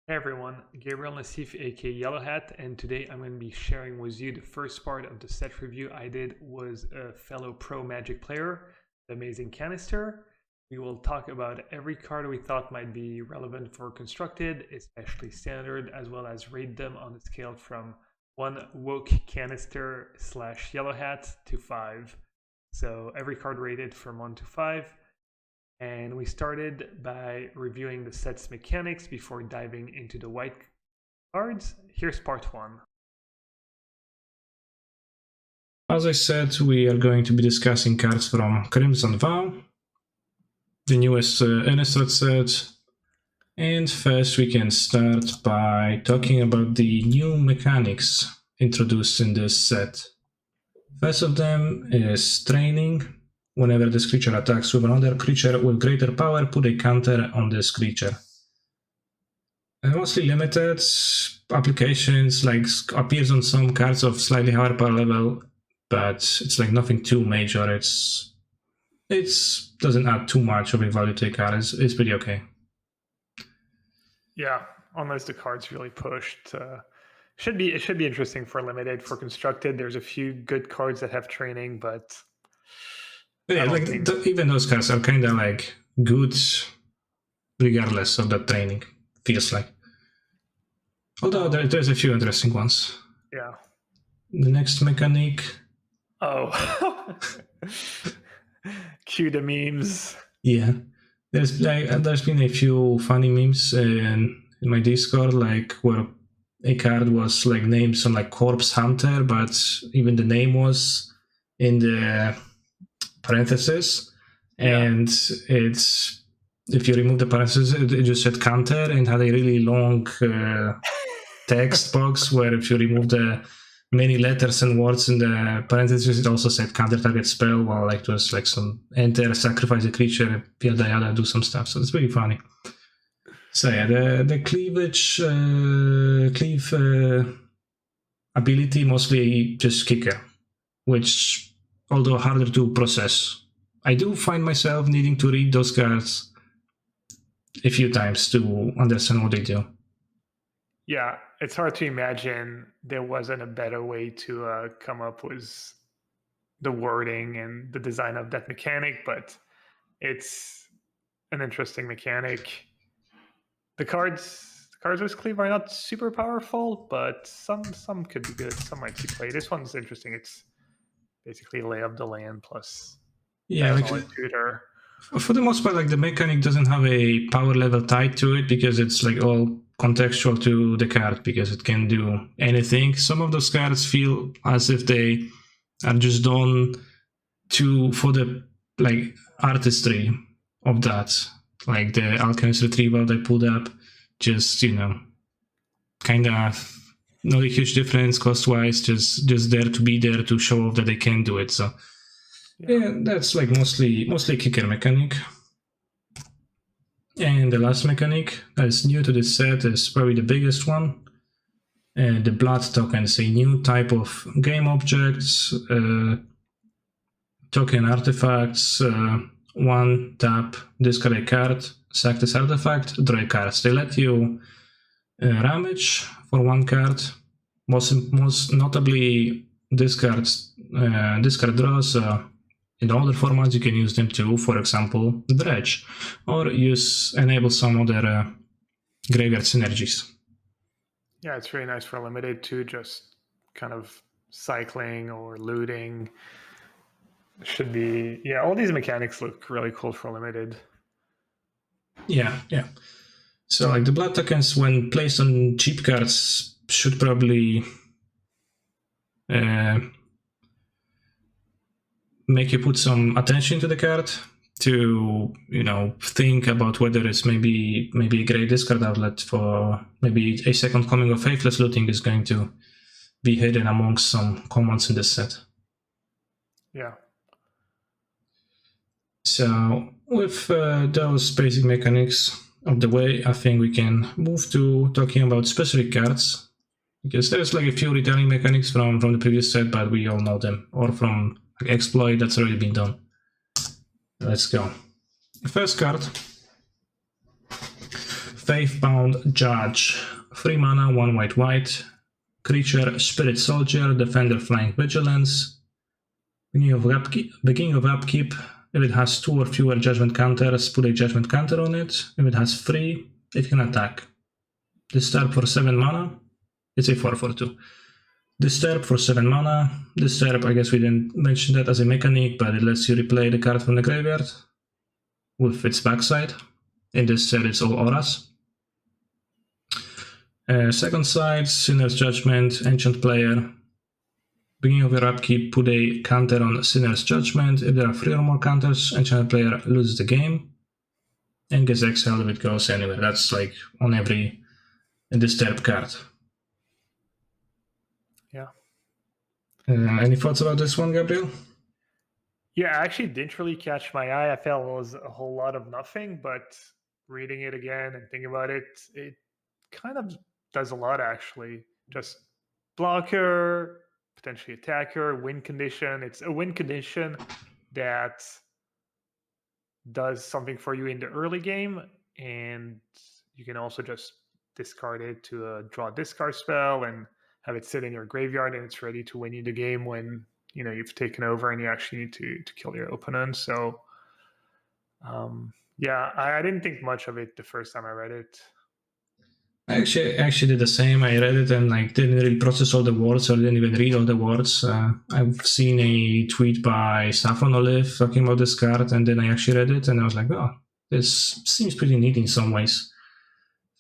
Hey everyone, Gabriel Nassif aka Yellowhat, and today I'm going to be sharing with you the first part of the set review I did was a fellow pro Magic player, the amazing Kanister. We will talk about every card we thought might be relevant for Constructed, especially Standard, as well as rate them on a scale from 1 woke Kanister / Yellowhat to 5. So every card rated from 1 to 5. And we started by reviewing the set's mechanics before diving into the white cards. Here's part 1. As I said, we are going to be discussing cards from Crimson Vow, the newest Innistrad set. And first we can start by talking about the new mechanics introduced in this set. First of them is training. Whenever this creature attacks with another creature with greater power, put a counter on this creature. Mostly limited applications, like appears on some cards of slightly higher power level, but it's like nothing too major. It doesn't add too much of a value to a card. It's pretty okay. Yeah, unless the card's really pushed. It should be interesting for limited. For Constructed, there's a few good cards that have training, but yeah, like even those cards are kind of like good, regardless of the training. Feels like. Although there's a few interesting ones. Yeah. The next mechanic. Oh. Cue the memes. Yeah. There's been a few funny memes in my Discord, like where a card was like named some like Corpse Hunter, but even the name was in the parentheses, and it's if you remove the parentheses, it just said counter and had a really long text box where if you remove the many letters and words in the parentheses, it also said counter target spell, while like it was like some enter, sacrifice a creature, yada yada, do some stuff. So it's pretty funny. So yeah, the cleave ability mostly just kicker, which although harder to process. I do find myself needing to read those cards a few times to understand what they do. Yeah, it's hard to imagine there wasn't a better way to come up with the wording and the design of that mechanic, but it's an interesting mechanic. The cards with Cleave are not super powerful, but some could be good. Some might see play. This one's interesting. It's basically lay up the land plus tutor. For the most part, like the mechanic doesn't have a power level tied to it because it's like all contextual to the card because it can do anything. Some of those cards feel as if they are just done for the like artistry of that, like the Alchemist Retrieval they pulled up, just kind of not a huge difference cost-wise, just there to be there to show off that they can do it. So yeah, that's like mostly kicker mechanic. And the last mechanic that's new to this set is probably the biggest one. The blood tokens, a new type of game objects, token artifacts, 1 tap, discard a card, sack this artifact, draw a card. They let you ramage for 1 card. Most notably, discard draws. In older formats, you can use them to, for example, dredge, or enable some other graveyard synergies. Yeah, it's really nice for limited too, just kind of cycling or looting. Should be, yeah, all these mechanics look really cool for limited. Yeah. So like the blood tokens, when placed on cheap cards, should probably make you put some attention to the card to think about whether it's maybe a great discard outlet for maybe a second coming of Faithless Looting is going to be hidden amongst some commons in this set. Yeah. So with those basic mechanics of the way, I think we can move to talking about specific cards, because there's like a few returning mechanics from the previous set, but we all know them, or from exploit that's already been done. Let's go. First card Faithbound Judge. 3 mana, 1 white. Creature, Spirit Soldier, Defender, Flying Vigilance. Beginning of upkeep. If it has 2 or fewer judgment counters, put a judgment counter on it. If it has 3, it can attack. Disturb for 7 mana. It's a 4/2. Disturb for 7 mana. Disturb, I guess we didn't mention that as a mechanic, but it lets you replay the card from the graveyard with its backside. In this set, it's all auras. Second side, Sinner's Judgment, Ancient Player. Beginning of your upkeep, put a counter on Sinner's Judgment. If there are 3 or more counters, Ancient Player loses the game and gets exiled if it goes anywhere. That's like on every Disturb card. Yeah. Any thoughts about this one, Gabriel? Yeah, I actually didn't really catch my eye. I felt it was a whole lot of nothing, but reading it again and thinking about it, it kind of does a lot actually. Just blocker, potentially attacker, win condition. It's a win condition that does something for you in the early game, and you can also just discard it to draw a discard spell and have it sit in your graveyard, and it's ready to win you the game when you've taken over and you actually need to kill your opponent. So yeah, I didn't think much of it the first time I read it. I actually did the same. I read it and didn't really process all the words, or didn't even read all the words. I've seen a tweet by Saffron Olive talking about this card, and then I actually read it and I was like, oh, this seems pretty neat in some ways.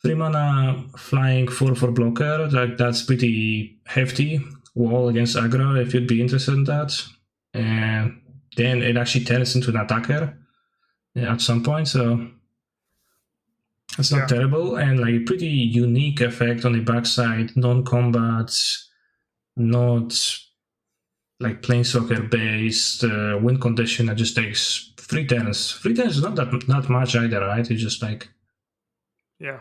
3 mana flying 4/4 blocker, that's pretty hefty. Wall against aggro if you'd be interested in that. And then it actually turns into an attacker at some point, so it's not terrible. And a pretty unique effect on the backside, non-combat, not planeswalker based, win condition that just takes 3 turns. 3 turns is not much either, right? It's just yeah.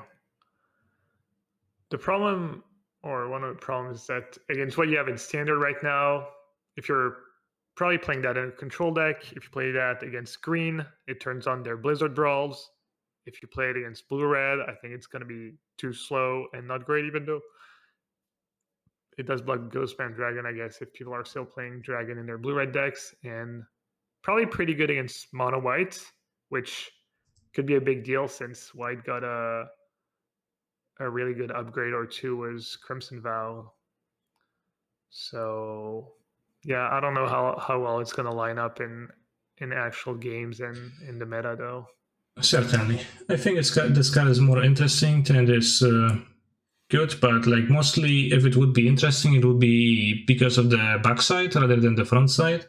The problem, or one of the problems, is that against what you have in standard right now, if you're probably playing that in a control deck, if you play that against green, it turns on their Blizzard Brawls. If you play it against blue-red, I think it's going to be too slow and not great, even though it does block Ghostman Dragon, I guess, if people are still playing Dragon in their blue-red decks. And probably pretty good against mono-white, which could be a big deal since white got a really good upgrade or two was Crimson Vow. So yeah, I don't know how well it's going to line up in actual games and in the meta though. Certainly. I think this card is more interesting than this good, but mostly if it would be interesting, it would be because of the backside rather than the front side.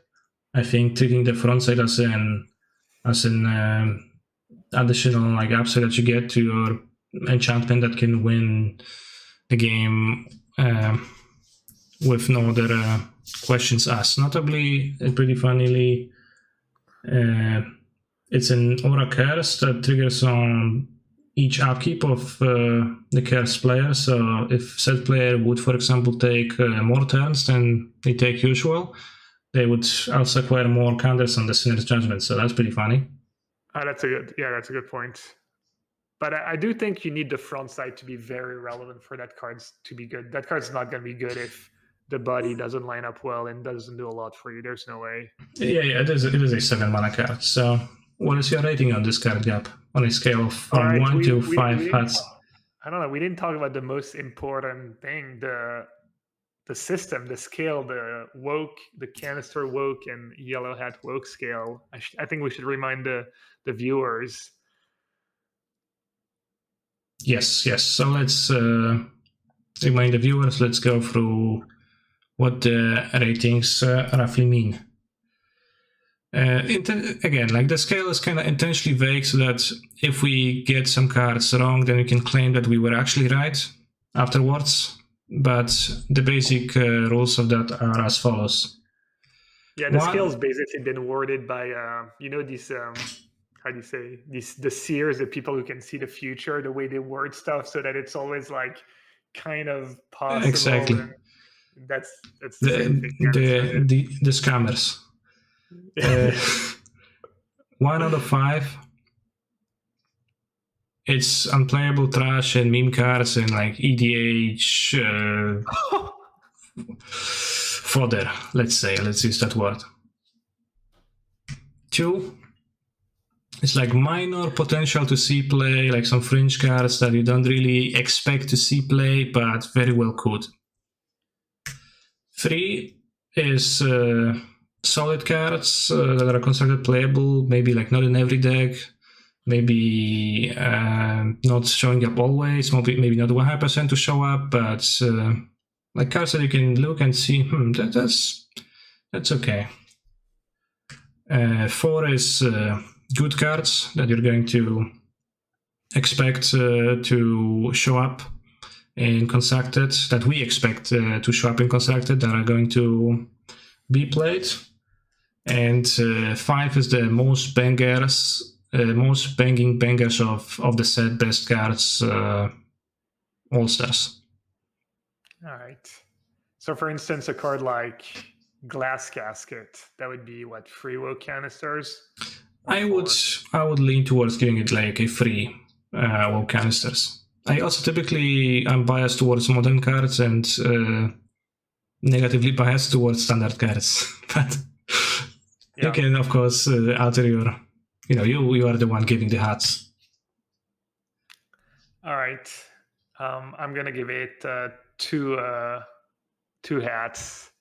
I think treating the front side as an additional upside that you get to your enchantment that can win the game with no other questions asked. Notably, pretty funnily, it's an aura curse that triggers on each upkeep of the curse player. So if said player would, for example, take more turns than they take usual, they would also acquire more counters on the Sinner's Judgment. So that's pretty funny. That's a good point. But I do think you need the front side to be very relevant for that card to be good. That card's not going to be good if the body doesn't line up well and doesn't do a lot for you. There's no way. Yeah, it is a 7 mana card. So what is your rating on this card, Gap? On a scale of from 1 to 5 hats? I don't know. We didn't talk about the most important thing, the system, the scale, the woke, the Kanister woke and yellowhat woke scale. I think we should remind the viewers. Yes. So let's remind the viewers. Let's go through what the ratings roughly mean. Again, the scale is kind of intentionally vague so that if we get some cards wrong, then we can claim that we were actually right afterwards. But the basic rules of that are as follows. Yeah, the scale's basically been worded by these how do you say the seers, the people who can see the future, the way they word stuff so that it's always kind of possible. Exactly. That's the same thing. The scammers. 1 out of 5 it's unplayable trash and meme cards and like EDH fodder, let's use that word. 2, it's like minor potential to see play, like some fringe cards that you don't really expect to see play, but very well could. 3 is solid cards that are considered playable, maybe like not in every deck, maybe not showing up always, maybe not 100% to show up, but like cards that you can look and see, that's okay. 4 is good cards that you're going to expect to show up in Constructed, that we expect to show up in Constructed, that are going to be played. And 5 is the most banging bangers of the set, best cards, All-Stars. All right. So for instance, a card like Glass Casket, that would be what, free WoW canisters? I would lean towards giving it like a free WoW canisters. I also typically am biased towards modern cards and negatively biased towards standard cards. But you can, of course, alter your, you are the one giving the hats. All right. I'm going to give it two hats.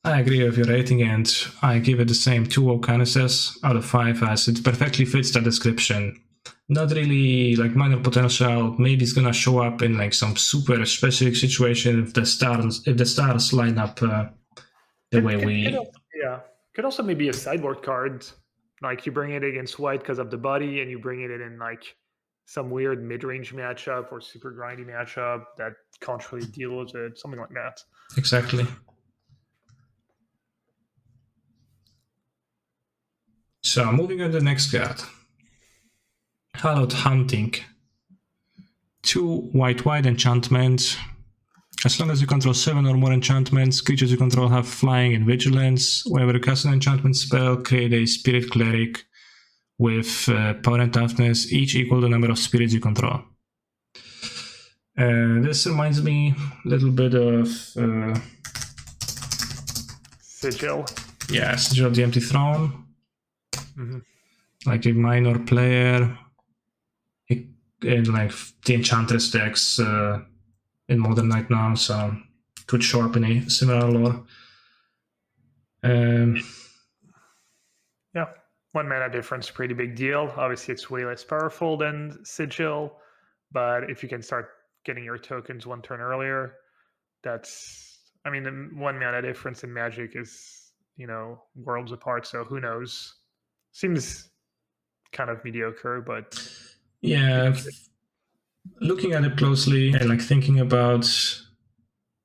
I agree with your rating, and I give it the same 2 WoW canisters out of 5, as it perfectly fits the description. Not really like minor potential. Maybe it's gonna show up in like some super specific situation if the stars line up the way we. Could also maybe a sideboard card. Like you bring it against white because of the body, and you bring it in like some weird mid-range matchup or super grindy matchup that can't really deal with it. Something like that. Exactly. So moving on to the next card. Hallowed Hunting. 2 white enchantments. As long as you control 7 or more enchantments, creatures you control have flying and vigilance. Whenever you cast an enchantment spell, create a spirit cleric with power and toughness, each equal the number of spirits you control. This reminds me a little bit of Sigil. Yeah, Sigil of the Empty Throne. Mm-hmm. Like a minor player in like the Enchantress decks in Modern right now, so could show up in a similar lore. Yeah, 1 mana difference, pretty big deal. Obviously, it's way less powerful than Sigil, but if you can start getting your tokens 1 turn earlier, that's, I mean, the 1 mana difference in Magic is, worlds apart, so who knows? Seems kind of mediocre, but yeah, looking at it closely and like thinking about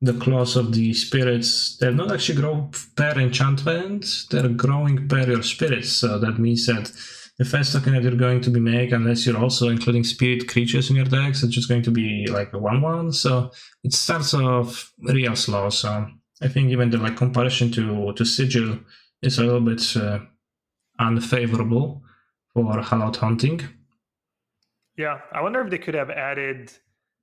the claws of the spirits, they're not actually grow per enchantment, they're growing per your spirits. So that means that the first token that you're going to be making, unless you're also including spirit creatures in your decks, it's just going to be like a 1/1. So it starts off real slow. So I think even the like comparison to Sigil is a little bit unfavorable for Hallowed Hunting. Yeah, I wonder if they could have added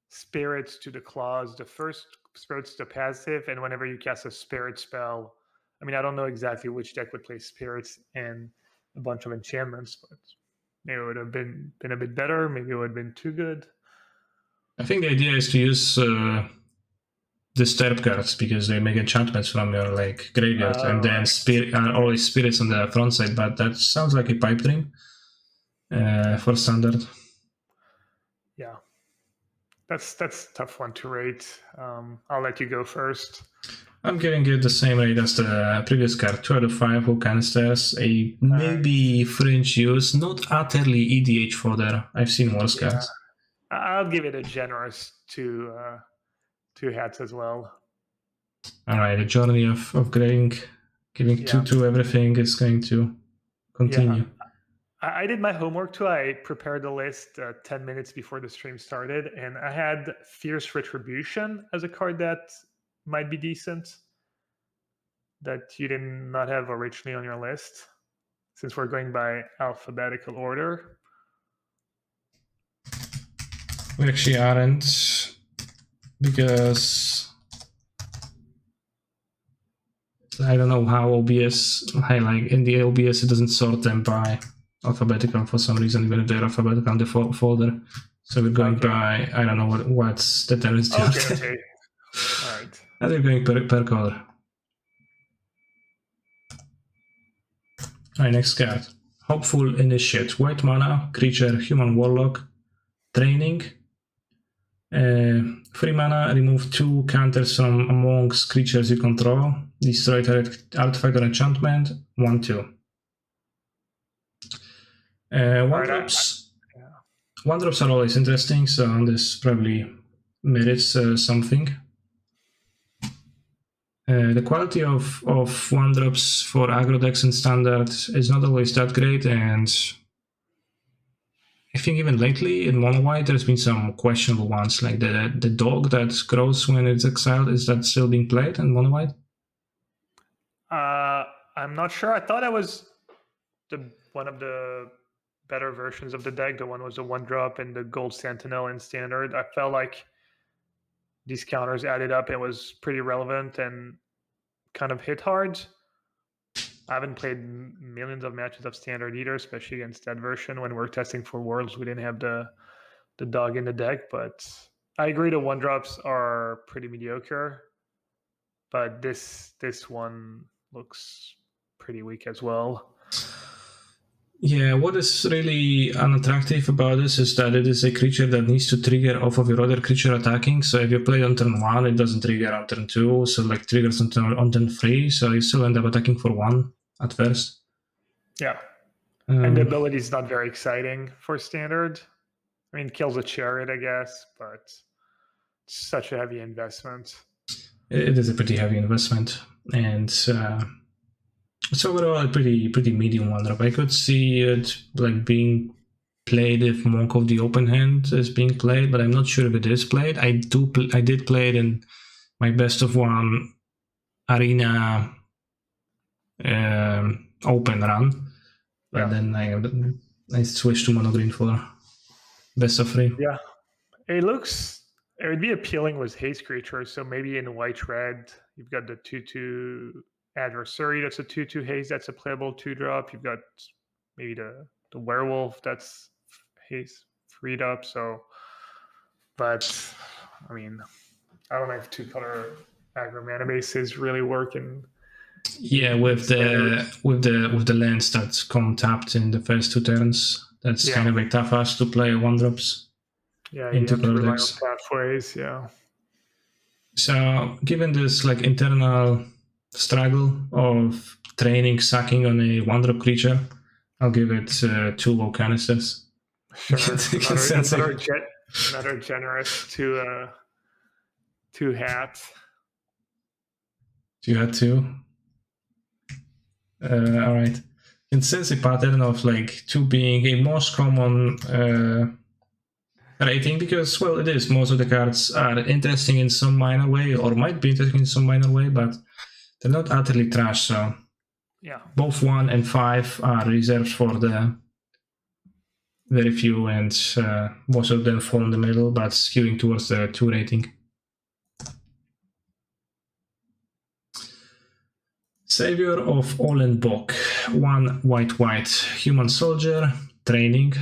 spirits to the claws. The first spirit's the passive, and whenever you cast a spirit spell, I mean, I don't know exactly which deck would play spirits and a bunch of enchantments, but maybe it would have been a bit better. Maybe it would have been too good. I think the idea is to use disturb cards because they make enchantments from your like graveyard, and then always spirits on the front side. But that sounds like a pipe dream for standard. Yeah, that's a tough one to rate. I'll let you go first. I'm giving it the same rate as the previous card, 2 out of 5 who canisters, a maybe fringe use, not utterly EDH fodder. I've seen worse cards. I'll give it a generous 2 hats as well. All right, the journey of giving 2 to everything is going to continue. Yeah. I did my homework too. I prepared the list 10 minutes before the stream started, and I had Fierce Retribution as a card that might be decent, that you did not have originally on your list, since we're going by alphabetical order. We actually aren't, because I don't know how OBS, like in the OBS, it doesn't sort them by alphabetical for some reason, even if they're alphabetical in the folder. So we're going by, I don't know what's the tendency. Okay. All right. And we're going per color. All right, next card. Hopeful Initiate. White mana, creature, human warlock, training. 3 mana, remove 2 counters from amongst creatures you control. Destroy target artifact or enchantment. 1/2. One drops. One drops are always interesting, so this probably merits something. The quality of one drops for aggro decks in standard is not always that great, and I think even lately in mono white there's been some questionable ones, like the dog that grows when it's exiled. Is that still being played in mono white? I'm not sure. I thought that was one of the better versions of the deck. The one was a 1-drop and the gold sentinel in standard. I felt like these counters added up and was pretty relevant and kind of hit hard. I haven't played millions of matches of standard either, especially against that version. When we're testing for worlds, we didn't have the dog in the deck, but I agree the 1-drops are pretty mediocre. But this one looks pretty weak as well. Yeah, what is really unattractive about this is that it is a creature that needs to trigger off of your other creature attacking. So if you play on turn 1, it doesn't trigger on turn 2, so like triggers on turn 3, so you still end up attacking for 1 at first. Yeah. And the ability is not very exciting for standard. I mean, kills a chariot, I guess, but it's such a heavy investment. It is a pretty heavy investment, and it's overall a pretty medium 1-drop. I could see it like being played if Monk of the Open Hand is being played, but I'm not sure if it is played. I did play it in my best of 1 arena open run, but then I switched to mono green for best of 3. Yeah, it would be appealing with haste creatures. So maybe in white red, you've got the 2/2 adversary. That's a 2/2 haste. That's a playable 2-drop. You've got maybe the werewolf. That's haste freed up. So, but I mean, I don't know if 2-color aggro mana bases really work in. Yeah, with the lands that come tapped in the first 2 turns, that's kind of a tough ask to play 1-drops. Yeah, you have to rely on pathways. Yeah. So, given this like internal struggle of training sucking on a 1-drop creature, I'll give it 2 low canisters. Sure. Another generous 2 hats. You had 2. All right. You can sense a pattern of like 2 being a most common rating, because, well, it is. Most of the cards are interesting in some minor way, or might be interesting in some minor way, but they're not utterly trash. So yeah, both 1 and 5 are reserved for the very few, and most of them fall in the middle, but skewing towards the 2 rating. Savior of Olenbok. 1 white, human soldier, training.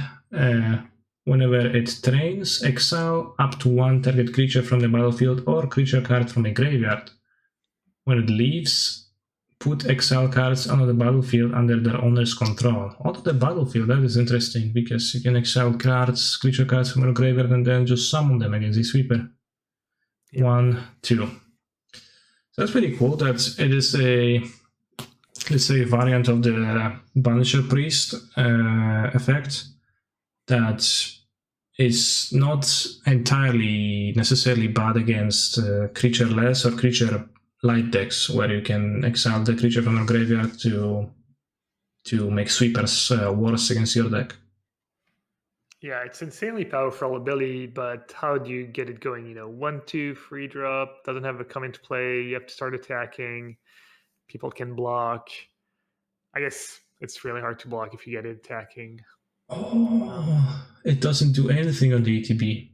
Whenever it trains, exile up to 1 target creature from the battlefield or creature card from a graveyard. When it leaves, put exile cards onto the battlefield under their owner's control. Onto the battlefield, that is interesting, because you can exile creature cards from your graveyard, and then just summon them against the sweeper. 1/2. So that's pretty cool that it is a, let's say, a variant of the Banisher Priest effect that is not entirely necessarily bad against creature-less or creature-light decks, where you can exile the creature from your graveyard to make sweepers worse against your deck. Yeah, it's insanely powerful ability, but how do you get it going? 1/2 free drop, doesn't have a come into play, you have to start attacking, people can block. I guess it's really hard to block if you get it attacking. Oh, it doesn't do anything on the ETB.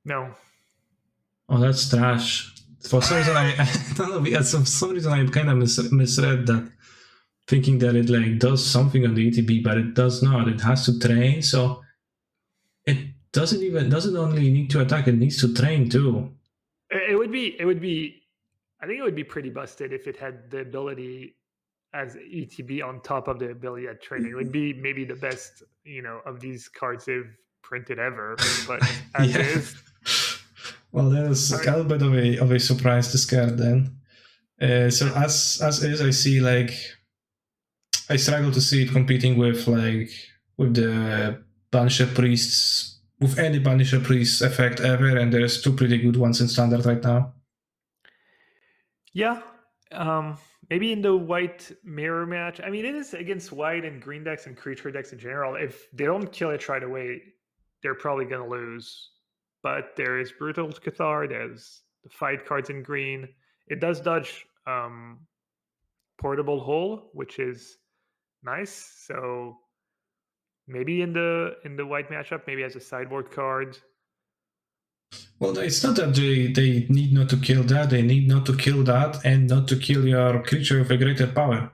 No. Oh, that's trash. For some reason, I don't know. Yeah, for some reason, I kind of misread that, thinking that it like does something on the ETB, but it does not. It has to train, so it doesn't only need to attack; it needs to train too. It would be. I think it would be pretty busted if it had the ability as ETB on top of the ability at training. It would be maybe the best, of these cards they've printed ever. But as Yeah. is, Well, that is I a mean, little bit of a surprise discard then. So as is, I see like I struggle to see it competing with the Banisher Priests, with any Banisher Priest effect ever, and there's two pretty good ones in standard right now. yeah. Maybe in the white mirror match. I mean, it is against white and green decks and creature decks in general. If they don't kill it right away, they're probably going to lose. But there is Brutal Cathar, there's the fight cards in green. It does dodge Portable Hole, which is nice. So maybe in the white matchup, maybe as a sideboard card. Well, it's not that they need not to kill that; they need not to kill that and not to kill your creature with a greater power.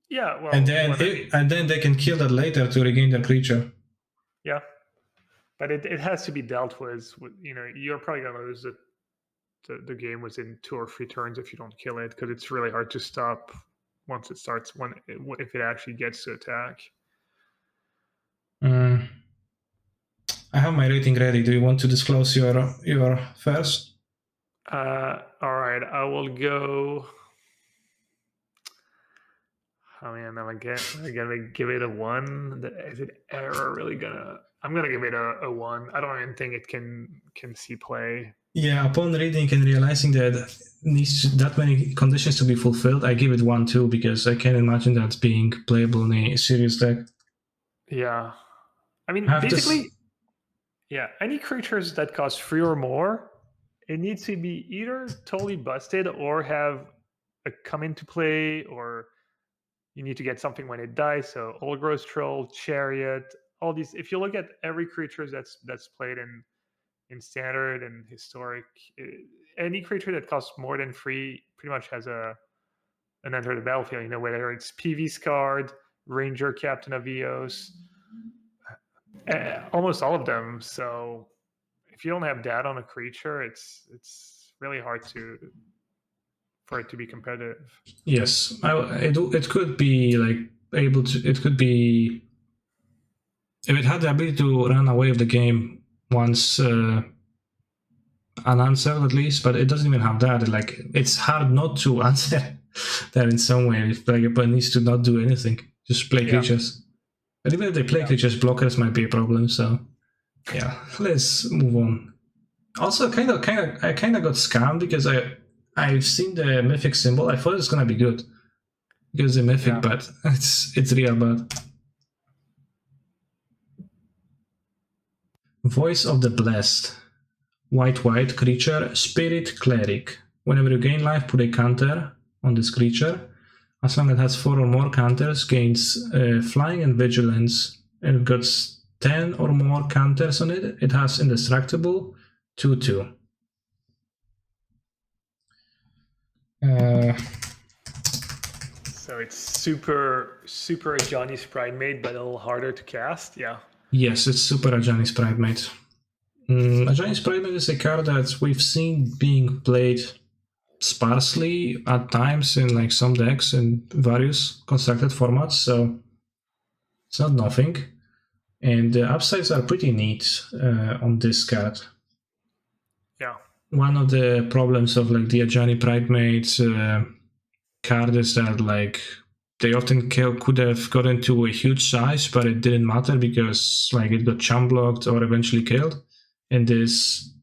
Yeah, well, And then and then they can kill that later to regain their creature. yeah, but it has to be dealt with. You're probably gonna lose the game within 2 or 3 turns if you don't kill it, because it's really hard to stop once it starts. If it actually gets to attack. I have my rating ready. Do you want to disclose your first? All right, I will go. Oh man, am I gonna give it a 1? Is it ever really gonna? I'm gonna give it a 1. I don't even think it can see play. Yeah, upon reading and realizing that needs that many conditions to be fulfilled, I give it 1 too, because I can't imagine that being playable in a serious deck. Yeah, I mean, Have basically, this. yeah. Any creatures that cost 3 or more, it needs to be either totally busted or have a come into play, or you need to get something when it dies. So Old Growth Troll, Chariot, all these. If you look at every creature that's played in standard and historic, any creature that costs more than 3 pretty much has an enter the battlefield. Whether it's PV Scarred, Ranger, Captain of Eos, almost all of them. So if you don't have that on a creature, it's really hard for it to be competitive. Yes, it could be like able to. It could be if it had the ability to run away with the game once unanswered at least, but it doesn't even have that. Like it's hard not to answer that in some way. If like it needs to not do anything, just play creatures. But even if they play creatures, blockers might be a problem. So yeah, let's move on. Also, I kind of got scammed because I've seen the mythic symbol. I thought it's gonna be good because the mythic, but it's real bad. Voice of the Blessed. White creature, Spirit Cleric. Whenever you gain life, put a counter on this creature. As long as it has 4 or more counters, gains Flying and Vigilance. And it got 10 or more counters on it. It has Indestructible, 2/2. So it's super Johnny's Primate, but a little harder to cast. Yeah. Yes, it's super Ajani's Primate. Ajani's Primate is a card that we've seen being played sparsely at times in like some decks in various constructed formats, so it's not nothing. And the upsides are pretty neat on this card. Yeah. One of the problems of like the Ajani Primate card is that like they often could have gotten to a huge size, but it didn't matter because like it got chump blocked or eventually killed. And this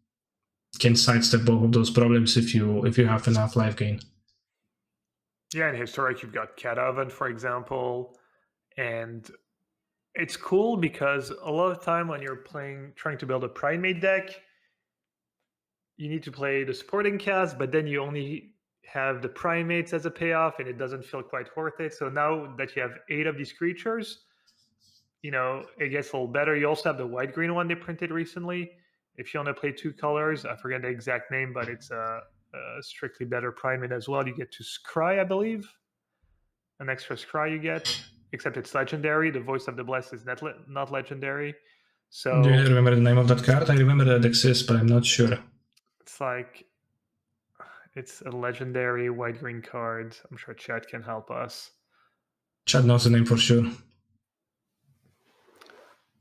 can sidestep both of those problems if you have enough life gain. Yeah, in historic you've got Cat Oven, for example, and it's cool because a lot of time when you're trying to build a Primate deck, you need to play the supporting cast, but then you only have the Primates as a payoff, and it doesn't feel quite worth it. So now that you have 8 of these creatures, it gets a little better. You also have the white green one they printed recently. If you want to play 2 colors, I forget the exact name, but it's a strictly better primate as well. You get to scry, I believe. An extra scry you get, except it's legendary. The Voice of the Blessed is not legendary. So do you remember the name of that card? I remember that it exists, but I'm not sure. It's like, it's a legendary white-green card. I'm sure chat can help us. Chad knows the name for sure.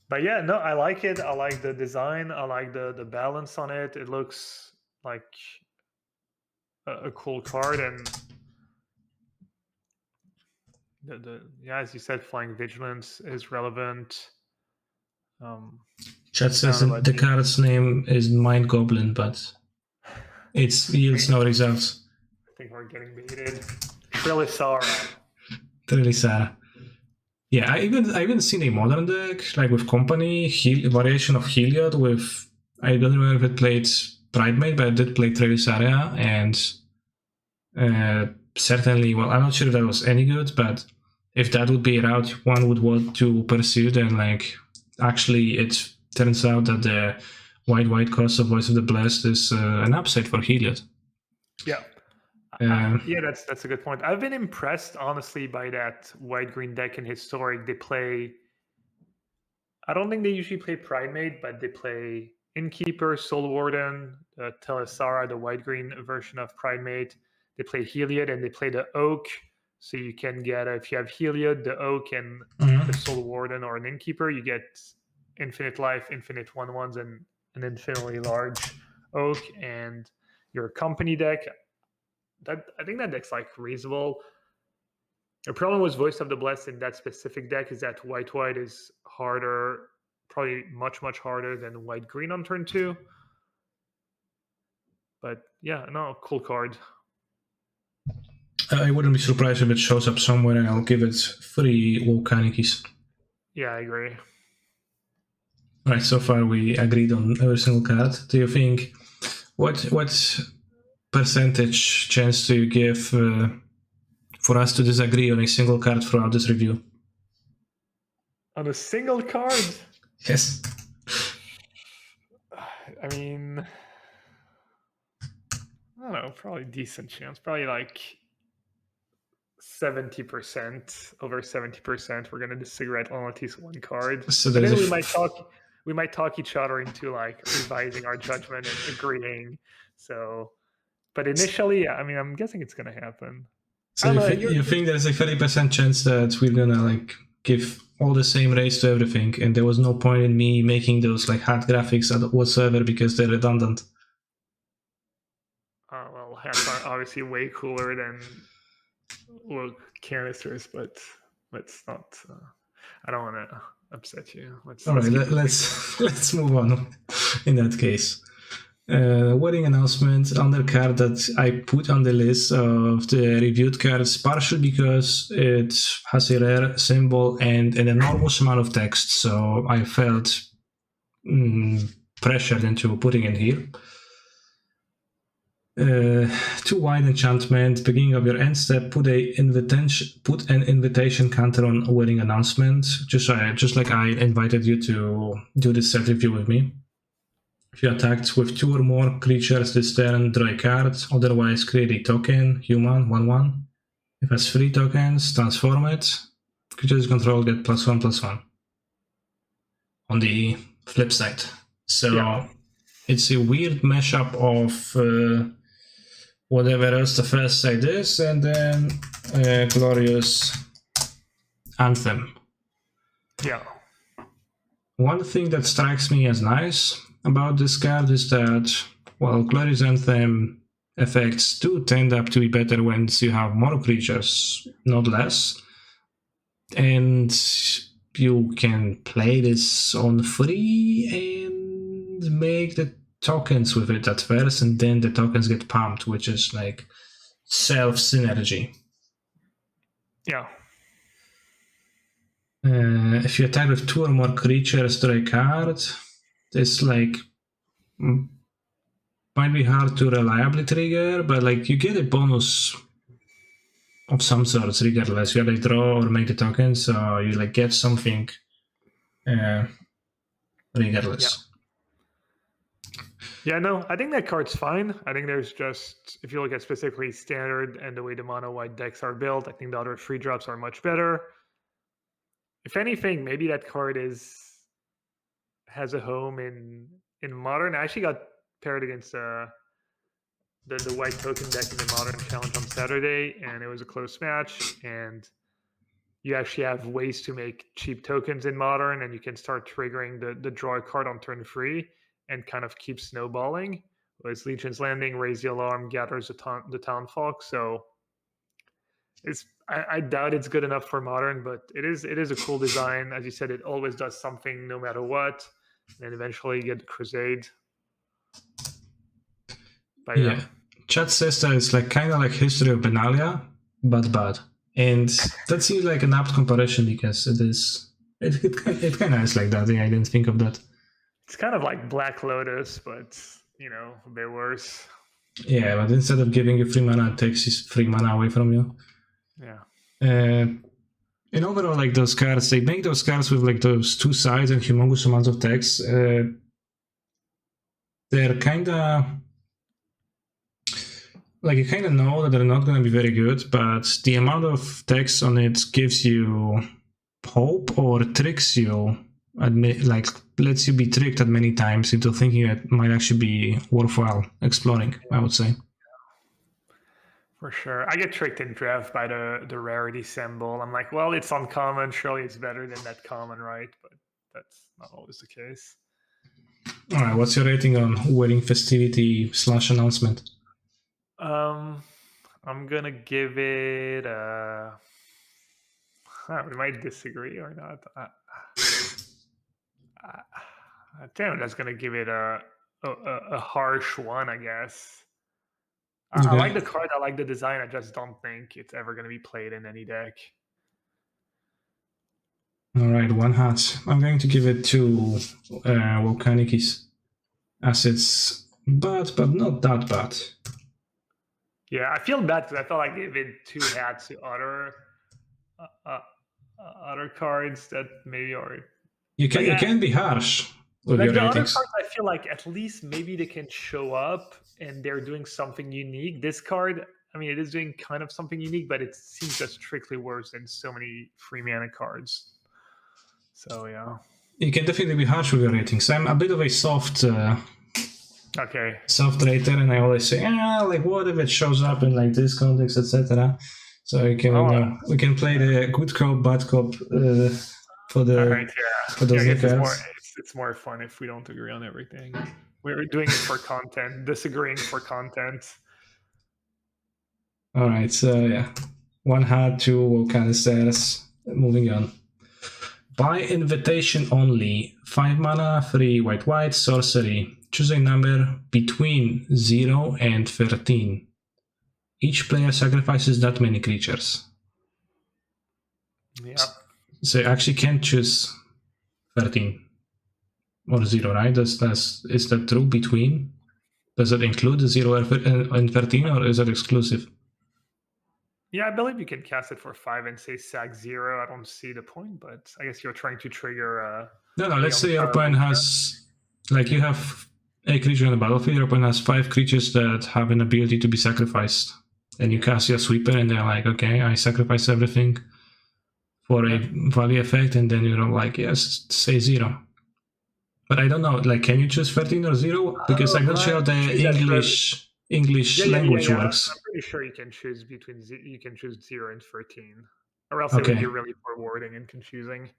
But yeah, no, I like it. I like the design. I like the balance on it. It looks like a cool card, and yeah, as you said, Flying Vigilance is relevant. Chad says that the card's name is Mind Goblin, but it yields no results. I think we're getting baited. Trillisara. Yeah, I even seen a modern deck, like with Company, variation of Heliod with, I don't remember if it played Pridemate, but it did play Trillisara, and certainly, well, I'm not sure if that was any good, but if that would be a route one would want to pursue, then like, actually it turns out that the white cost of Voice of the Blessed is an upside for Heliod. Yeah. Yeah, that's a good point. I've been impressed, honestly, by that white-green deck in Historic. They play... I don't think they usually play Primate, but they play Innkeeper, Soul Warden, Telsara, the white-green version of Primate. They play Heliod, and they play the Oak. So you can get, if you have Heliod, the Oak, and the Soul Warden or an Innkeeper, you get infinite life, infinite 1/1s, and an infinitely large Oak. And your Company deck... I think that deck's like reasonable. The problem with Voice of the Blessed in that specific deck is that white is harder, probably much harder than white green on turn 2. But yeah, no, cool card. I wouldn't be surprised if it shows up somewhere, and I'll give it 3 Volcanicus. Yeah, I agree. Right, so far we agreed on every single card. Do you think what percentage chance do you give for us to disagree on a single card throughout this review? On a single card? Yes. I mean, I don't know, probably decent chance. Probably like 70%, over 70%. We're gonna disagree on at least one card. So then we might talk each other into like revising our judgment and agreeing. So, but initially, yeah, I mean, I'm guessing it's gonna happen. So you think there's a 30% chance that we're gonna like give all the same race to everything, and there was no point in me making those like hard graphics whatsoever because they're redundant? Well, hats are obviously way cooler than canisters, but let's not. I don't want to upset you. Let's move on. In that case, wedding announcement, undercard that I put on the list of the reviewed cards, partially because it has a rare symbol and an enormous amount of text, so I felt pressured into putting it here. 2 white enchantment, beginning of your end step, put an invitation counter on a wedding announcement, just like I invited you to do this set review with me. If you attacked with 2 or more creatures this turn, draw a card, otherwise create a token, human, 1/1. If it has 3 tokens, transform it. Creatures control get +1/+1. On the flip side. So yeah. It's a weird mashup of whatever else the first side is, and then Glorious Anthem. Yeah. One thing that strikes me as nice about this card is that, well, Glorious Anthem effects do tend up to be better when you have more creatures, not less. And you can play this on free and make the tokens with it at first, and then the tokens get pumped, which is like self-synergy. Yeah. If you attack with 2 or more creatures, draw a card. It's like might be hard to reliably trigger, but like you get a bonus of some sort regardless. You like draw or make the tokens, so you like get something regardless. Yeah, no, I think that card's fine. I think there's just, if you look at specifically standard and the way the mono white decks are built, I think the other free drops are much better. If anything, maybe that card has a home in modern. I actually got paired against the white token deck in the modern challenge on Saturday, and it was a close match. And you actually have ways to make cheap tokens in modern, and you can start triggering the draw a card on turn 3 and kind of keep snowballing. Whereas Legion's Landing, Raise the Alarm, gathers the Townfolk. So I doubt it's good enough for modern, but it is a cool design. As you said, it always does something no matter what. And eventually you get the Crusade. But Yeah. Chat says that it's like kind of like History of Benalia, but bad. And that seems like an apt comparison because it is. It kind of is like that. Yeah, I didn't think of that. It's kind of like Black Lotus, but a bit worse. Yeah, but instead of giving you free mana, it takes his free mana away from you. Yeah. And overall, like those cards, they make those cards with like those two sides and humongous amounts of text. They're kind of like you kind of know that they're not going to be very good, but the amount of text on it gives you hope or tricks you, like lets you be tricked at many times into thinking it might actually be worthwhile exploring, I would say. For sure. I get tricked in draft by the rarity symbol. I'm like, well, it's uncommon. Surely it's better than that common, right? But that's not always the case. All right, what's your rating on Wedding Festivity / Announcement? I'm gonna give it. We might disagree or not. Damn, that's gonna give it a harsh one, I guess. I like the card. I like the design. I just don't think it's ever gonna be played in any deck. All right, 1 hat. I'm going to give it 2 Volcanic's assets, but not that bad. Yeah, I feel bad because I felt like I gave it 2 hats to other cards that maybe are. You can be harsh with your the ratings. Other cards, I feel like at least maybe they can show up and they're doing something unique. This card, I mean, it is doing kind of something unique, but it seems just strictly worse than so many free mana cards. So yeah, you can definitely be harsh with your ratings. I'm a bit of a soft rater, and I always say, like what if it shows up in like this context, etc. So we can play the good cop, bad cop for the for those cards. It's more fun if we don't agree on everything. We're doing it for content, disagreeing for content. All right, so yeah, 1 hat, 2 Canisters. Moving on. By invitation only, 5 mana, 3 white, sorcery. Choose a number between 0 and 13. Each player sacrifices that many creatures. Yeah. So you actually can't choose 13 or 0, right? Is that true between? Does it include 0 and 13, or is that exclusive? Yeah, I believe you can cast it for 5 and say sack 0. I don't see the point, but I guess you're trying to trigger. No. Let's say your opponent has, like, you have a creature on the battlefield. Your opponent has 5 creatures that have an ability to be sacrificed, and you cast your sweeper, and they're like, okay, I sacrifice everything for a value effect, and then you're like, yes, say 0. But I don't know, like, can you choose 13 or 0? Because I'm not sure how the English language works. I'm pretty sure you can choose you can choose 0 and 13, or else it would be really rewarding and confusing.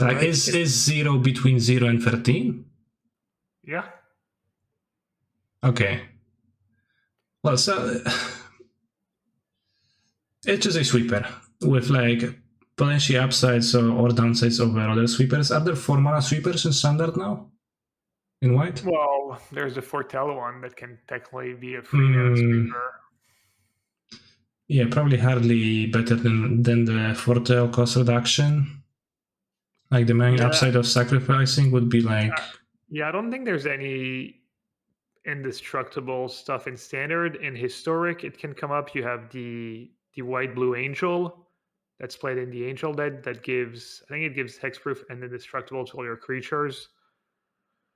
Like, is 0 between 0 and 13? Yeah. Okay. Well, so it's just a sweeper with like potentially upsides or downsides over other sweepers. Are there 4 mana sweepers in standard now? In white? Well, there's the Foretell one that can technically be a free mana sweeper. Yeah, probably hardly better than the Foretell cost reduction. Like the main upside of sacrificing would be like. Yeah, I don't think there's any indestructible stuff in standard. In historic, it can come up. You have the white blue angel that's played in the angel deck that gives, I think it gives hexproof and indestructible to all your creatures.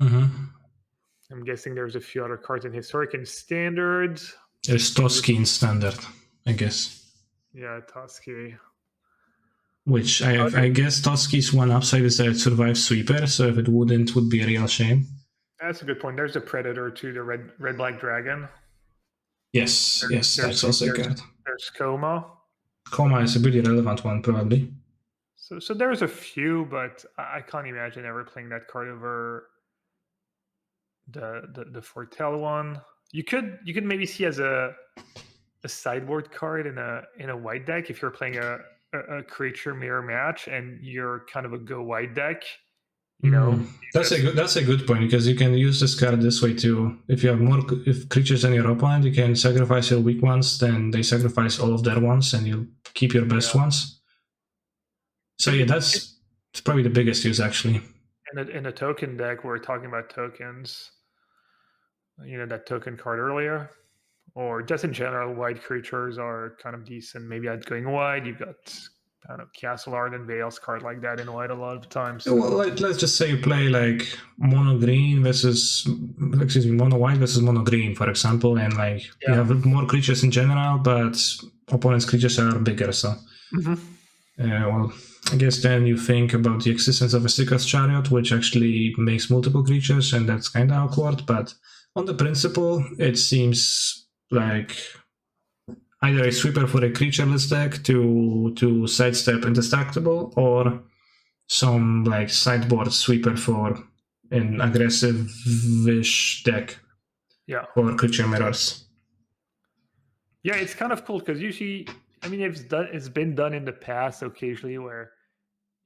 I'm guessing there's a few other cards in Historic and Standard. There's Toski in Standard, I guess. Yeah, Toski. Which I guess Toski's one upside is that it survives Sweeper, so if it wouldn't, it would be a real shame. That's a good point. There's a Predator too, the red black dragon. Yes, that's also a card. There's Coma. Coma is a pretty relevant one, probably. So there's a few, but I can't imagine ever playing that card over the Foretell one. You could maybe see as a sideboard card in a white deck if you're playing a creature mirror match and you're kind of a go white deck. You know, that's a good point, because you can use this card this way too. If you have more creatures than your opponent, you can sacrifice your weak ones, then they sacrifice all of their ones, and you keep your best ones. So yeah, that's probably the biggest use actually. In a token deck, we're talking about tokens. You know, that token card earlier, or just in general, white creatures are kind of decent. Maybe at going wide, you've got kind of Castle Arden Vales card like that in white a lot of times. Well, let's just say you play like mono white versus mono green, for example, and like you have more creatures in general, but opponent's creatures are bigger. So, well, I guess then you think about the existence of a Secret Chariot, which actually makes multiple creatures, and that's kind of awkward. But on the principle, it seems like either a sweeper for a creatureless deck to sidestep indestructible, or some like sideboard sweeper for an aggressive-ish deck for creature mirrors. Yeah, it's kind of cool because usually, I mean, it's been done in the past occasionally where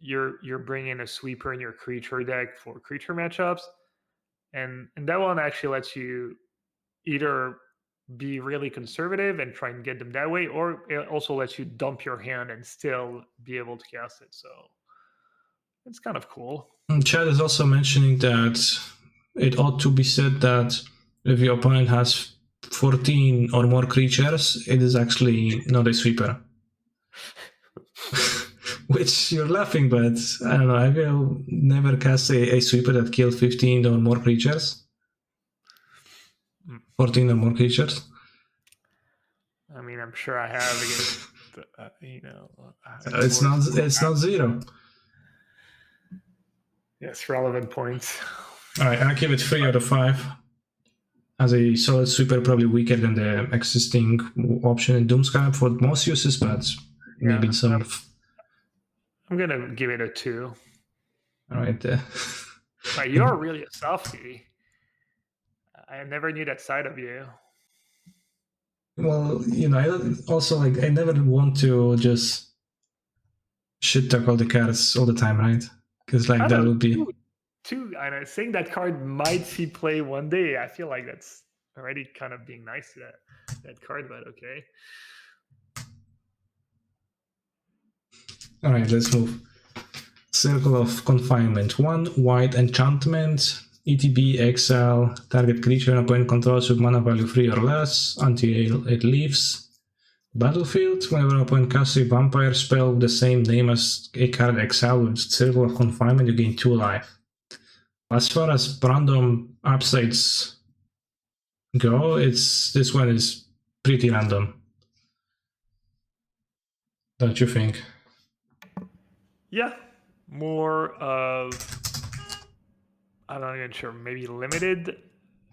you're bringing a sweeper in your creature deck for creature matchups, and that one actually lets you either be really conservative and try and get them that way, or it also lets you dump your hand and still be able to cast it. So it's kind of cool. Chad is also mentioning that it ought to be said that if your opponent has 14 or more creatures, it is actually not a sweeper. Which you're laughing, but I don't know, I will never cast a sweeper that killed 15 or more creatures. 14 or more creatures. I mean, I'm sure I have against, it's not zero. Yes, relevant points. All right, I'll give it 3 out of 5. As a solid sweeper, probably weaker than the existing option in Doomscap for most uses, but maybe some. I'm gonna give it a 2. All right. You're really a softie. I never knew that side of you. Well, I never want to just shit talk all the cards all the time, right? Because that would be. I know, saying that card might see play one day, I feel like that's already kind of being nice to that card, but okay. All right, let's move. Circle of Confinement. 1 white enchantment. ETB, exile, target creature and opponent controls with mana value 3 or less until it leaves battlefield. Whenever opponent casts a vampire spell with the same name as a card exiled with Circle of Confinement, you gain 2 life. As far as random upsides go, this one is pretty random. Don't you think? Yeah, more of, I'm not even sure, maybe limited.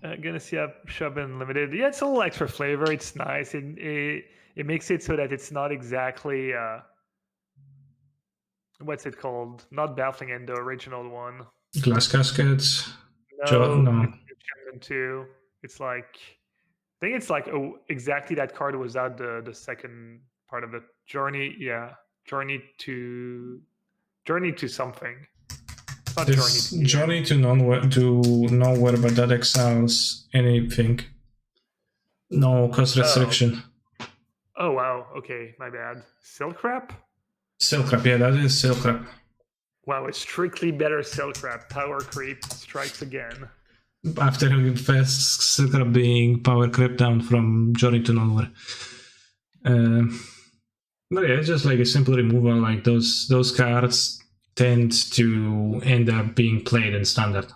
Gonna see a shove in limited. Yeah, it's a little extra flavor. It's nice. It makes it so that it's not exactly what's it called? Not Baffling End, the original one. Glass Caskets. No. Too. It's like, I think it's like exactly that card was out the second part of the journey. Yeah, journey to something. It's not journey to nowhere, but that exiles anything. No cost restriction. Oh wow. Okay, my bad. Silk Wrap? Silk Wrap, yeah, that is Silk Wrap. Wow, it's strictly better Silk Wrap. Power creep strikes again. After the first Silk Wrap being power creep down from Journey to Nowhere. But yeah, it's just like a simple removal. Like those cards tend to end up being played in Standard.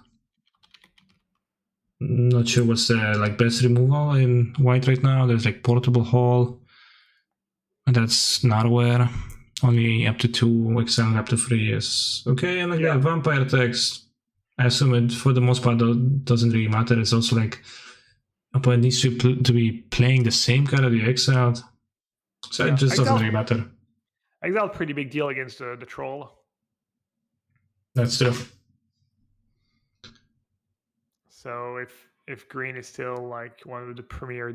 Not sure what's the like best removal in white right now. There's like Portable Hall, and that's Narware. Only up to 2, extended up to 3 is okay. And like the vampire text, I assume it for the most part doesn't really matter. It's also like opponent needs to be playing the same card that you exiled, so it just doesn't really matter. Exile pretty big deal against the troll. That's true. So if green is still like one of the premier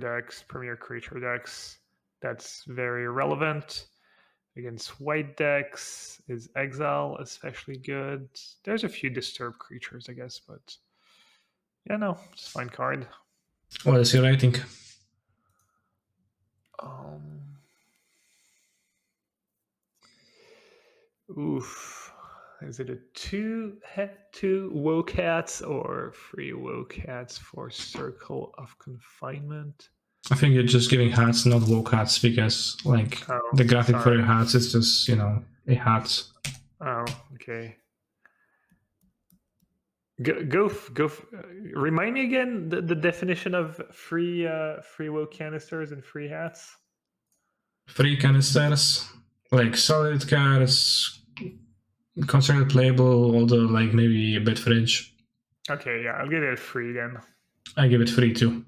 creature decks, that's very relevant. Against white decks, is exile especially good? There's a few disturbed creatures, I guess, but yeah, no, it's a fine card. What is your rating? Oof. Is it a 2 Woecats or 3 Woecats for Circle of Confinement? I think you're just giving hats, not woke hats, because like the graphic for your hats is just, you know, a hat. Oh, okay. Go. Remind me again the definition of free woke canisters and free hats. Free canisters, like solid cards, considered playable, although like maybe a bit fringe. Okay, yeah, I'll give it free then. I give it free too.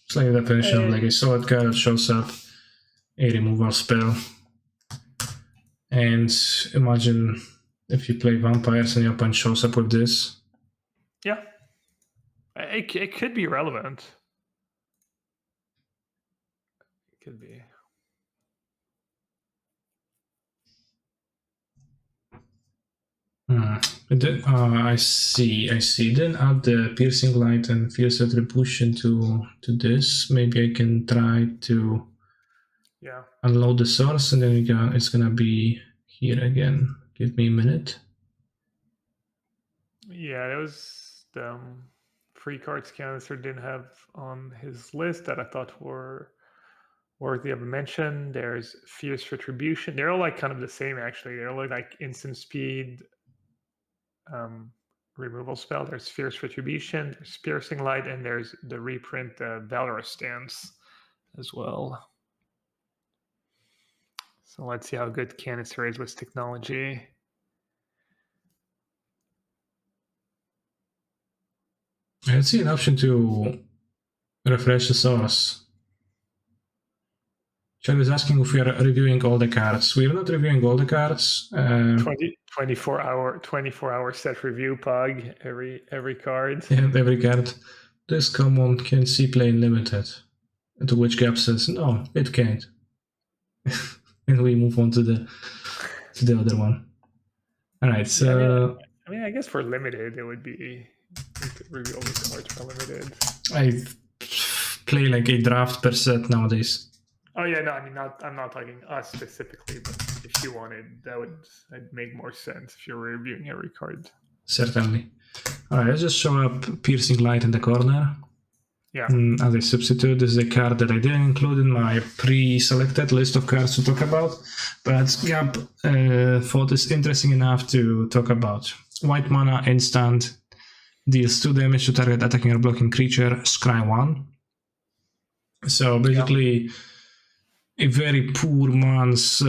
It's like the definition of like a solid card that shows up, a removal spell. And imagine if you play vampires and your opponent shows up with this. Yeah, it could be relevant. It could be. I see. Then add the piercing light and fierce attribution to this. Maybe I can try to unload the source, and then it's gonna be here again. Give me a minute. Yeah, there was the free cards Canister didn't have on his list that I thought were worthy of a mention. There's Fierce Retribution. They're all like kind of the same actually. They're all like instant speed removal spell. There's Fierce Retribution, there's Piercing Light, and there's the reprint Valorous Stance as well. So let's see how good Canister is with technology. I don't see an option to refresh the source. Chad is asking if we are reviewing all the cards. We are not reviewing all the cards. 24 hour set review, Pug. Every card. Yeah, every card. This common can see play limited. To which Gap says no, it can't. And we move on to the other one. All right, so I mean, I guess for limited, it would be review all the cards for limited. I play like a draft per set nowadays. Oh yeah, no, I mean, I'm not talking us specifically, but if you wanted, that'd make more sense if you're reviewing every card. Certainly. All right, let's just show up Piercing Light in the corner. Yeah. As a substitute, this is a card that I didn't include in my pre-selected list of cards to talk about, but Gab thought it's interesting enough to talk about. White mana, instant, deals 2 damage to target attacking or blocking creature, scry 1. So basically, a very poor man's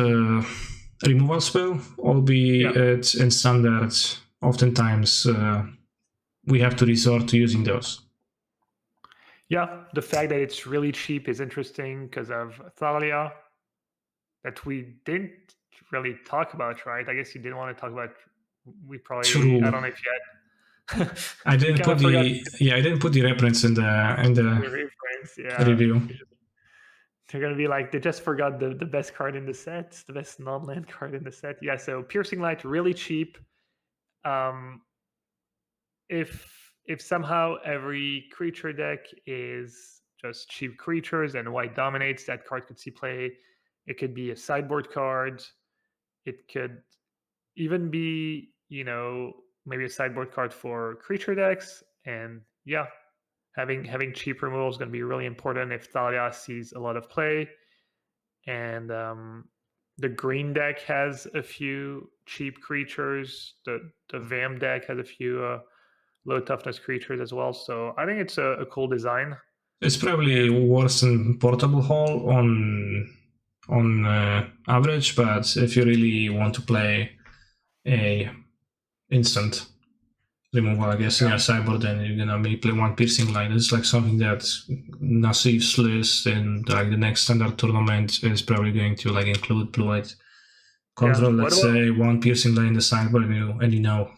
removal spell, albeit in standard, oftentimes we have to resort to using those. Yeah, the fact that it's really cheap is interesting because of Thalia, that we didn't really talk about, right? I guess you didn't want to talk about. We probably. True. I don't know if you had. I didn't put the reference in the review. They're gonna be like, they just forgot the best card in the set, the best non-land card in the set. Yeah, so Piercing Light, really cheap. If somehow every creature deck is just cheap creatures and white dominates, that card could see play. It could be a sideboard card. It could even be, maybe a sideboard card for creature decks. And yeah, having cheap removal is going to be really important if Thalia sees a lot of play. And the green deck has a few cheap creatures. The VAM deck has a few low toughness creatures as well. So I think it's a cool design. It's probably worse than Portable Hall on average, but if you really want to play a instant removal, I guess, in your sideboard, then you're gonna maybe play one Piercing Line. It's like something that Nasif's list in like the next standard tournament is probably going to like include blue-white control. Yeah. Let's say one Piercing Line in the sideboard, and you know.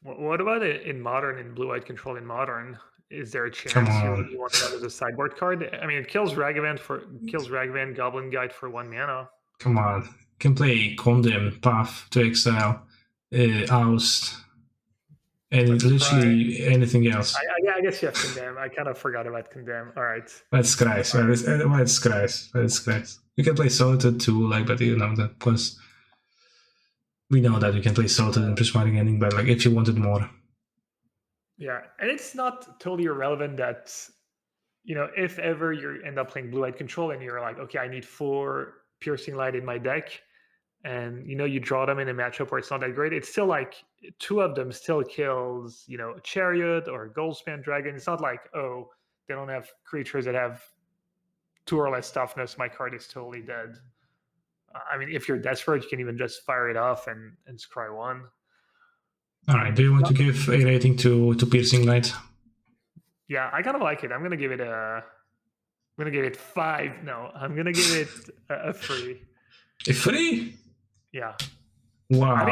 What about it in Modern, in blue-white control in Modern? Is there a Come chance you on. want that as a sideboard card? I mean, it kills Ragavan Goblin Guide for 1 mana. Come on. You can play Condemn, Path to Exile, Oust, and Let's literally anything else. I guess you have Condemn. I kind of forgot about Condemn. All right. Let's Christ. Let's Christ. You can play Solitude too, like, but you know, of course, we know that you can play Solitude and Prismatic Ending, but like, if you wanted more. Yeah, and it's not totally irrelevant that, you know, if ever you end up playing blue-white control and you're like, okay, I need 4 Piercing Light in my deck, and, you know, you draw them in a matchup where it's not that great, it's still like 2 of them still kills, you know, a Chariot or a Goldspan Dragon. It's not like, oh, they don't have creatures that have 2 or less toughness, my card is totally dead. I mean, if you're desperate, you can even just fire it off and scry 1. All right. Do you want to give a rating to Piercing Light? Yeah, I kind of like it. I'm gonna give it 5. No, I'm gonna give it a 3. A 3? Yeah. Wow. I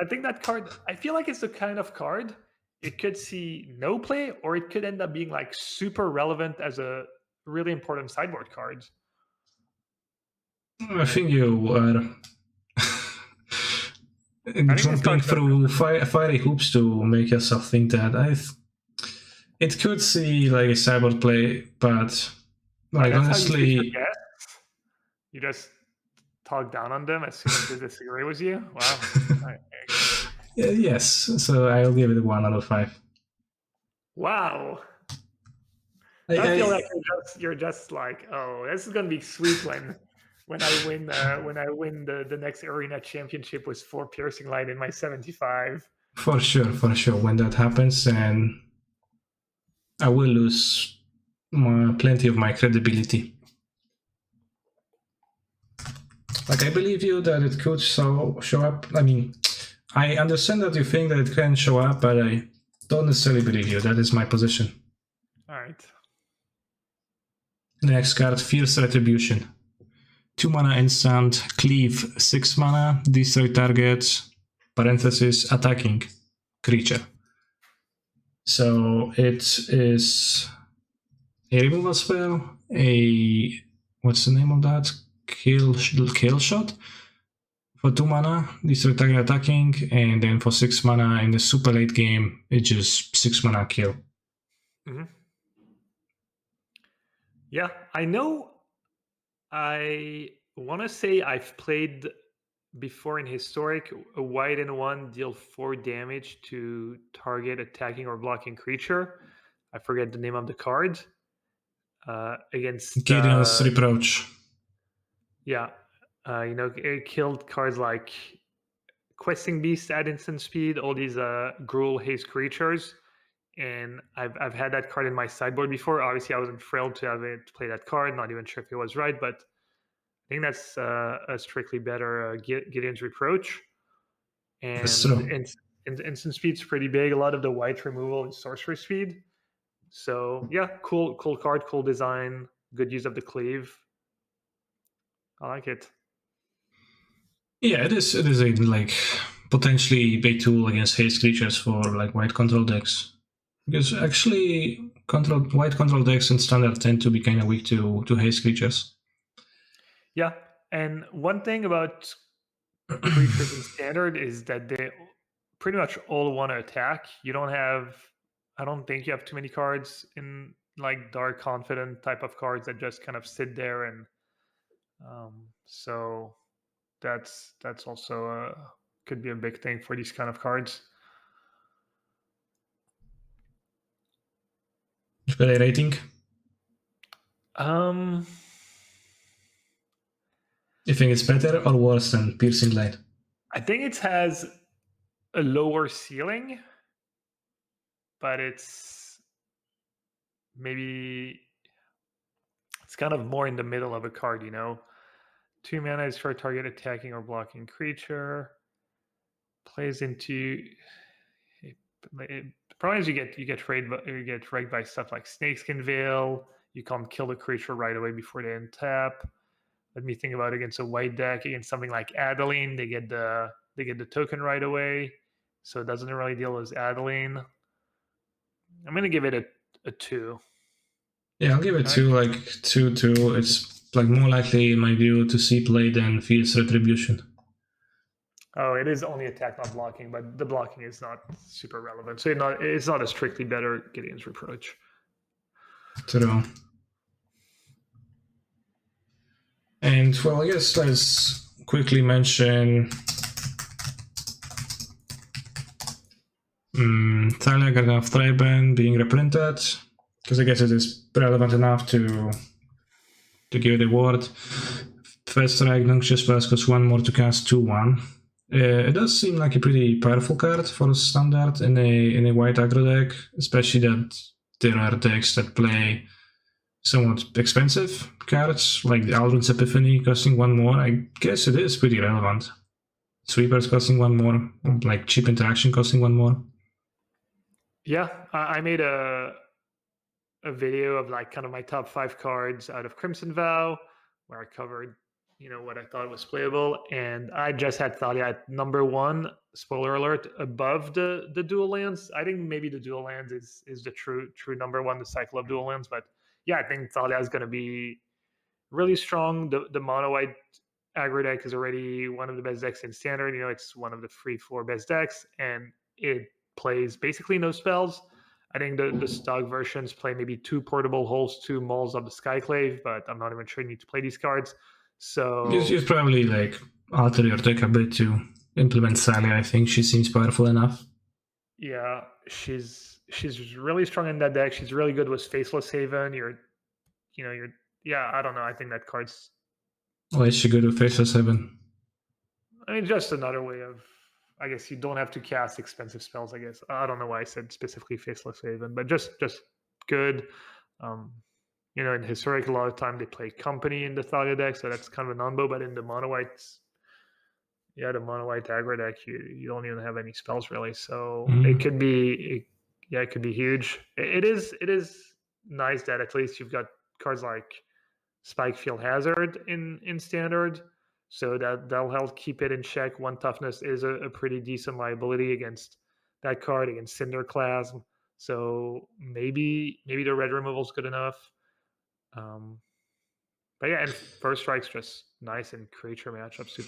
think that card. I feel like it's the kind of card it could see no play, or it could end up being like super relevant as a really important sideboard card. I think you are jumping through fiery hoops to make yourself think that. It could see like a sideboard play, but like honestly, you just talk down on them as soon as they disagree with you. Wow. Yes, so I'll give it 1 out of 5. Wow. I feel like you're just like, oh, this is gonna be sweet when I win the next arena championship with 4 Piercing Light in my 75. For sure. When that happens, and I will lose plenty of my credibility. Like, I believe you that it could show up. I mean, I understand that you think that it can show up, but I don't necessarily believe you. That is my position. All right. Next card, Fierce Retribution. 2 mana instant, Cleave, 6 mana, destroy target, parenthesis, attacking creature. So it is a removal spell, what's the name of that? Kill shot. For 2 mana, destroy target attacking, and then for 6 mana in the super late game, it's just 6 mana kill. Mm-hmm. Yeah, I know. I want to say I've played before in Historic, a white and 1 deal 4 damage to target attacking or blocking creature. I forget the name of the card. Against Gideons Reproach. Yeah, you know, it killed cards like Questing Beast at instant speed, all these Gruul haste creatures. And I've had that card in my sideboard before. Obviously, I wasn't thrilled to have it play that card. Not even sure if it was right, but I think that's a strictly better Gideon's Reproach. And instant speed's pretty big. A lot of the white removal is sorcery speed. So yeah, cool card, cool design, good use of the Cleave. I like it. Yeah, it is a like potentially big tool against haste creatures for like white control decks. Because actually white control decks in standard tend to be kind of weak to haste creatures. Yeah, and one thing about creatures in standard is that they pretty much all want to attack. I don't think you have too many cards in like Dark Confident type of cards that just kind of sit there, and so that's also could be a big thing for these kind of cards. Spell rating? You think it's better or worse than Piercing Light? I think it has a lower ceiling, but it's maybe it's kind of more in the middle of a card, you know. 2 mana is for a target attacking or blocking creature. Plays into. The problem is you get ragged by stuff like Snakeskin Veil. You can't kill the creature right away before they untap. Let me think about it against a white deck. Against something like Adeline, they get the token right away, so it doesn't really deal with Adeline. I'm gonna give it a 2. Yeah, I'll give it 2, like 2/2. It's like more likely, in my view, to see play than Fierce Retribution. Oh, it is only attack, not blocking, but the blocking is not super relevant. So it's not a strictly better Gideon's Reproach. True. And well, I guess let's quickly mention Thalia, Garden of Thraben being reprinted, because I guess it is relevant enough to give it a word. First strike, Noxious Spells cost 1 more to cast 2/1. It does seem like a pretty powerful card for standard in a white aggro deck, especially that there are decks that play somewhat expensive cards, like the Aldrin's Epiphany costing 1 more. I guess it is pretty relevant. Sweepers costing 1 more, like cheap interaction costing 1 more. Yeah, I made a video of like kind of my top 5 cards out of Crimson Vow, where I covered, what I thought was playable, and I just had Thalia at number 1. Spoiler alert, above the dual lands. I think maybe the dual lands is the true number 1, the cycle of dual lands. But yeah, I think Thalia is going to be really strong. The mono white aggro deck is already one of the best decks in standard. It's one of the 3-4 best decks, and it plays basically no spells. I think the stock versions play maybe 2 portable holes, 2 Mauls of the Skyclave, but I'm not even sure you need to play these cards. So you probably like alter your deck a bit to implement Thalia. I think she seems powerful enough. Yeah, she's really strong in that deck. She's really good with Faceless Haven. I don't know. I think that card's. Why is she good with Faceless Haven? I mean, just another way of. I guess you don't have to cast expensive spells. I guess I don't know why I said specifically Faceless Haven, but just good. In Historic, a lot of time they play Company in the Thalia deck, so that's kind of a non-bo. But in the mono whites, the mono white aggro deck, you don't even have any spells really. So it could be, it could be huge. It is nice that at least you've got cards like Spikefield Hazard in standard, so that'll help keep it in check. 1 toughness is a pretty decent liability against that card, against Cinderclasm. So maybe the red removal is good enough. But yeah, and first strike's just nice in creature matchups.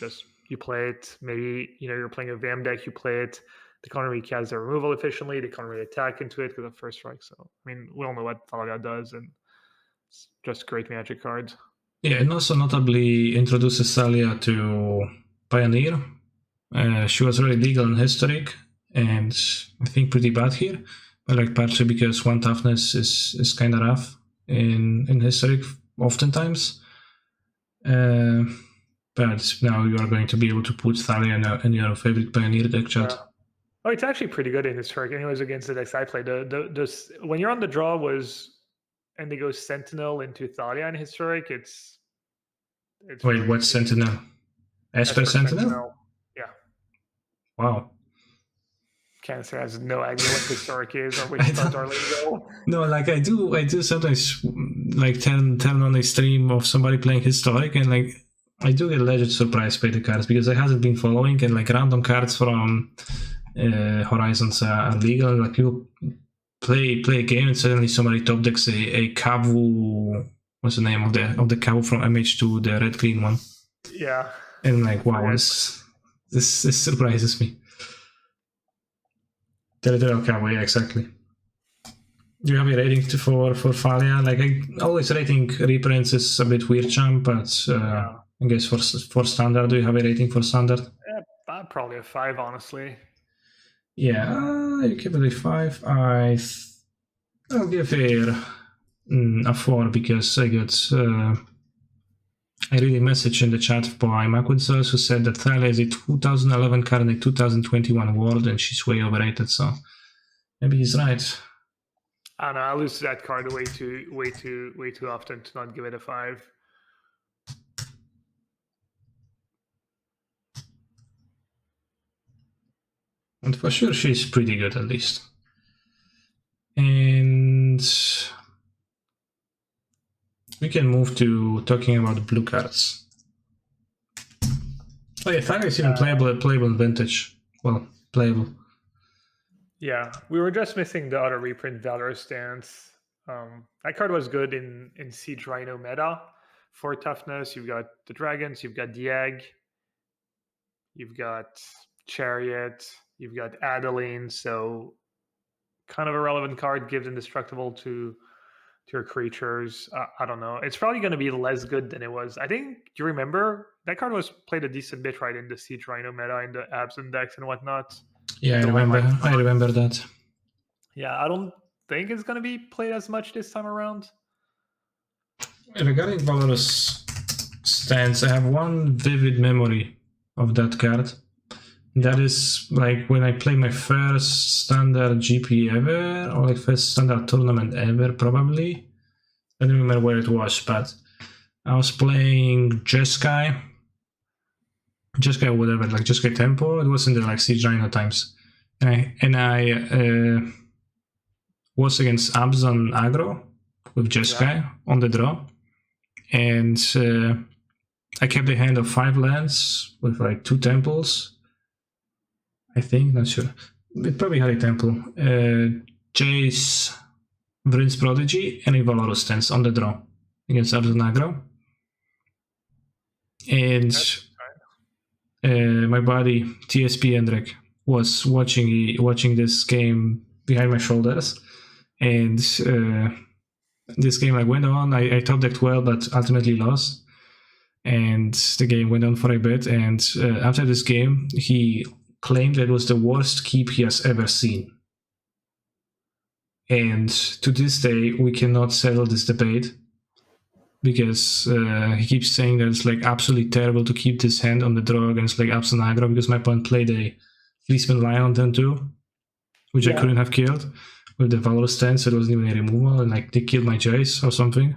You play it. Maybe you're playing a Vam deck. You play it. They can't really cast their removal efficiently. They can't really attack into it because of first strike. So I mean, we all know what Thalia does, and it's just great Magic cards. Yeah, and also notably introduces Thalia to Pioneer. She was really legal in Historic, and I think pretty bad here. But like partially because 1 toughness is kind of rough in Historic oftentimes. But now you are going to be able to put Thalia in your favorite Pioneer deck, chat. Oh, it's actually pretty good in Historic. Anyways, against the decks I played, when you're on the draw and they go Sentinel into Thalia in Historic, it's wait, what's Sentinel? Esper Sentinel? Yeah. Wow. Cancer has no idea what Historic is or which cards are legal. No, like I do sometimes like turn on a stream of somebody playing Historic, and like I do get legit surprised by the cards because I hasn't been following, and like random cards from Horizons are legal, and like people play a game and suddenly somebody top decks a Kavu. What's the name of the Kavu from MH2, the red green one? Yeah. And I'm like, wow, this surprises me. Territorial Kavu, yeah, exactly. Do you have a rating for Thalia? Like I always rating reprints is a bit weird jump, but I guess for standard, do you have a rating for standard? Yeah, probably a 5, honestly. Yeah, you give it a 5. I'll give it a 4 because I got I read a message in the chat by Makwinsos who said that Thalia is a 2011 card in a 2021 world and she's way overrated. So Maybe he's right. I don't know. I lose to that card way too often to not give it a 5. And for sure, she's pretty good at least. And we can move to talking about blue cards. Oh yeah, Thaga is even playable in Vintage. Well, playable. Yeah, we were just missing the other reprint Valorous Stance. That card was good in Siege Rhino meta. For toughness, you've got the dragons, you've got the egg, you've got Chariot, you've got Adeline, so kind of a relevant card, gives indestructible to your creatures. I don't know. It's probably going to be less good than it was. I think, do you remember? That card was played a decent bit, right, in the Siege Rhino meta, in the Absent decks and whatnot. Yeah, I remember that. Yeah, I don't think it's going to be played as much this time around. Regarding Valorous Stance, I have one vivid memory of that card. That is like when I played my first standard GP ever, or like first standard tournament ever, probably. I don't remember where it was, but I was playing Jeskai whatever, like Jeskai Tempo. It was in the like Siege Rhino times, and I was against Abzan aggro with Jeskai on the draw, and I kept a hand of 5 lands with like 2 temples. I think, not sure. It probably had a temple. Jace, Vryn's Prodigy, and a Valorous Stance on the draw against Abzan aggro. And my buddy TSP Endrek was watching this game behind my shoulders, and this game like went on. I top decked well, but ultimately lost, and the game went on for a bit. And after this game, he claimed that it was the worst keep he has ever seen. And to this day, we cannot settle this debate, because he keeps saying that it's like absolutely terrible to keep this hand on the draw against like Absent aggro, because my opponent played a Fleeceman Lion on turn 2, which I couldn't have killed with the Valorous Stance, so it wasn't even a removal, and like they killed my Jace or something.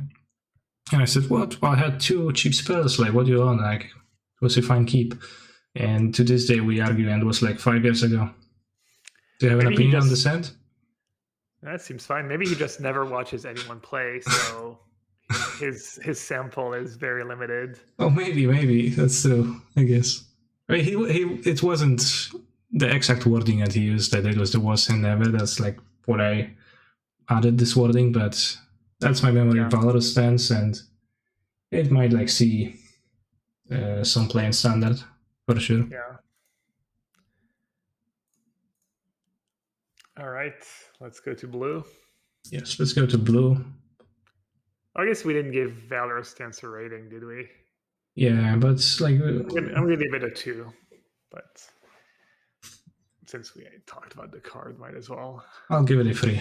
And I said, what? Well, I had 2 cheap spells, like what do you want? Like, it was a fine keep. And to this day we argue, and it was like 5 years ago. Do you have an opinion on this hand? That seems fine. Maybe he just never watches anyone play, so his sample is very limited. Oh, maybe that's true. I guess. I mean, it wasn't the exact wording that he used that it was the worst hand ever. That's like what I added this wording, but that's my memory of Valorous Stance, and it might like see some play in standard for sure. Yeah. All right, let's go to blue. Yes, let's go to blue. I guess we didn't give Valorous Stance a rating, did we? Yeah, but like I'm gonna give it a 2, but since we talked about the card, might as well. I'll give it a 3.